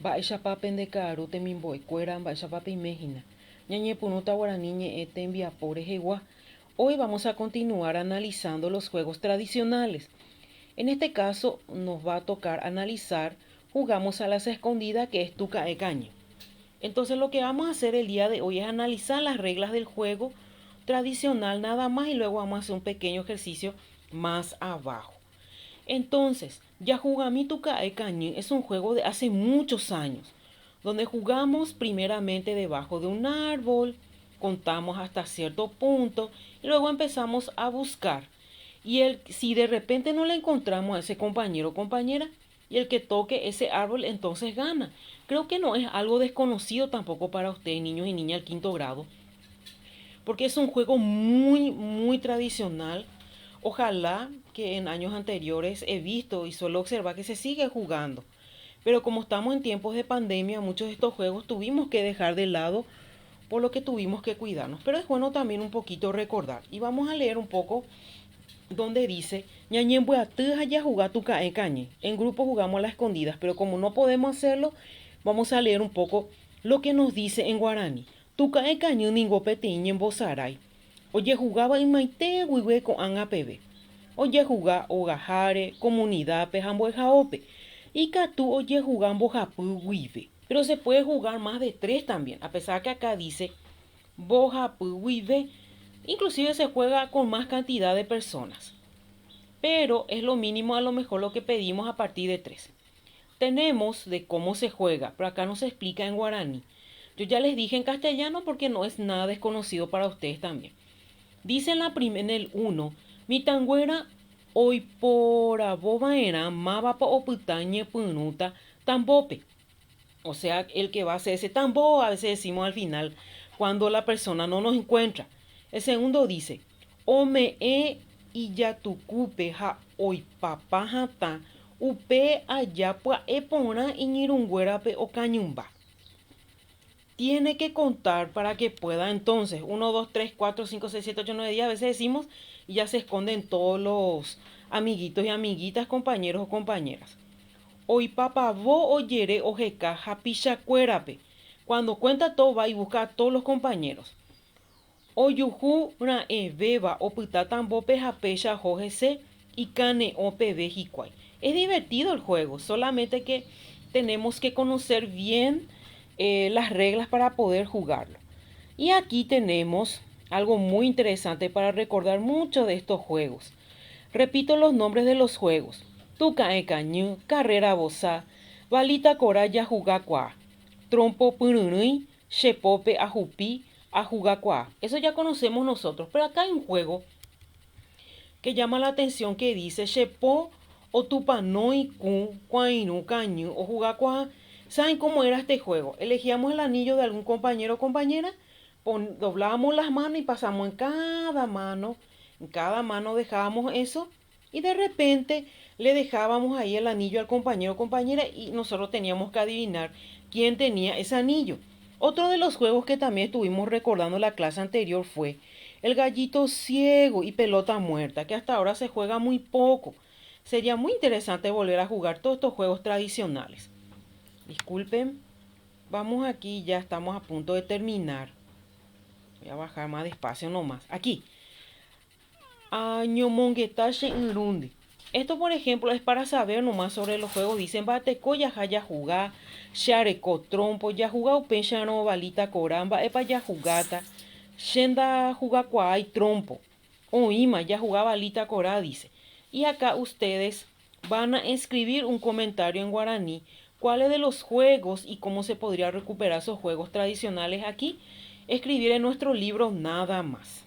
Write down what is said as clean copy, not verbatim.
Mba'éichapa pendekaru temimbo'ekuéra, mba'éichapa peimehína. Ñañepunúta guaraní ñe'ẽ tembiapo rehegua. Hoy vamos a continuar analizando los juegos tradicionales. En este caso nos va a tocar analizar Jugamos a las escondidas, que es Tucae Cañe. Entonces lo que vamos a hacer el día de hoy es analizar las reglas del juego tradicional nada más y luego vamos a hacer un pequeño ejercicio más abajo. Entonces, Yahugami Tucae Cañe es un juego de hace muchos años, donde jugamos primeramente debajo de un árbol, contamos hasta cierto punto y luego empezamos a buscar. Y si de repente no le encontramos a ese compañero o compañera, y el que toque ese árbol entonces gana. Creo que no es algo desconocido tampoco para ustedes, niños y niñas del quinto grado, porque es un juego muy tradicional. Ojalá que en años anteriores he visto y suelo observar que se sigue jugando. Pero como estamos en tiempos de pandemia, muchos de estos juegos tuvimos que dejar de lado, por lo que tuvimos que cuidarnos. Pero es bueno también un poquito recordar. Y vamos a leer un poco donde dice, ya jugar tu cañe. En grupo jugamos a las escondidas, pero como no podemos hacerlo, vamos a leer un poco lo que nos dice en guaraní. Tu cañe ningo petiñe en bosaray. Oye jugaba en maite huive con an apb. Oye jugar ogajare, comunidad pejambo jaope. Y tú oye jugando japu huive. Pero se puede jugar más de 3 también, a pesar que acá dice bojapu huive. Inclusive se juega con más cantidad de personas. Pero es lo mínimo a lo mejor lo que pedimos a partir de 3. Tenemos de cómo se juega, pero acá no se explica en guaraní. Yo ya les dije en castellano porque no es nada desconocido para ustedes también. Dice en el 1, mi tangüera hoy por abobaera mabapa oputañe punuta tambope. O sea, el que va a hacer ese tambo, a veces decimos al final, cuando la persona no nos encuentra. El segundo dice, ome y ya tu cupe ja hoy papá jata upe allá pues epona iñirungüerape o cañumba. Tiene que contar para que pueda entonces 1, 2, 3, 4, 5, 6, 7, 8, 9, 10. A veces decimos y ya se esconden todos los amiguitos y amiguitas, compañeros o compañeras. Hoy papá vos oyere ojeca japisha cuérape. Cuando cuenta todo va y busca a todos los compañeros. Oyuju na beba o tambope japesha jojese y cane ope vejicuay. Es divertido el juego, solamente que tenemos que conocer bien las reglas para poder jugarlo. Y aquí tenemos algo muy interesante para recordar mucho de estos juegos. Repito los nombres de los juegos. Tucae cañu, carrera bosa, balita coraya jugacua, trompo purunui, shepope ajupi, ajugacua. Eso ya conocemos nosotros, pero acá hay un juego que llama la atención que dice shepo o tupanoi ku, cuainu cañu o jugacua. ¿Saben cómo era este juego? Elegíamos el anillo de algún compañero o compañera, doblábamos las manos y pasamos en cada mano dejábamos eso y de repente le dejábamos ahí el anillo al compañero o compañera y nosotros teníamos que adivinar quién tenía ese anillo. Otro de los juegos que también estuvimos recordando en la clase anterior fue el gallito ciego y pelota muerta, que hasta ahora se juega muy poco. Sería muy interesante volver a jugar todos estos juegos tradicionales. Disculpen, vamos aquí, ya estamos a punto de terminar. Voy a bajar más despacio nomás. Aquí. Añomonguetache Irundi. Esto, por ejemplo, es para saber nomás sobre los juegos. Dicen bateco ya haya jugá, shareco trompo, ya jugá upechano balita coramba, epa ya jugata, shenda jugá cuay trompo. Oima ya jugá balita corá, dice. Y acá ustedes van a escribir un comentario en guaraní. ¿Cuáles de los juegos y cómo se podría recuperar esos juegos tradicionales aquí? Escribir en nuestro libro nada más.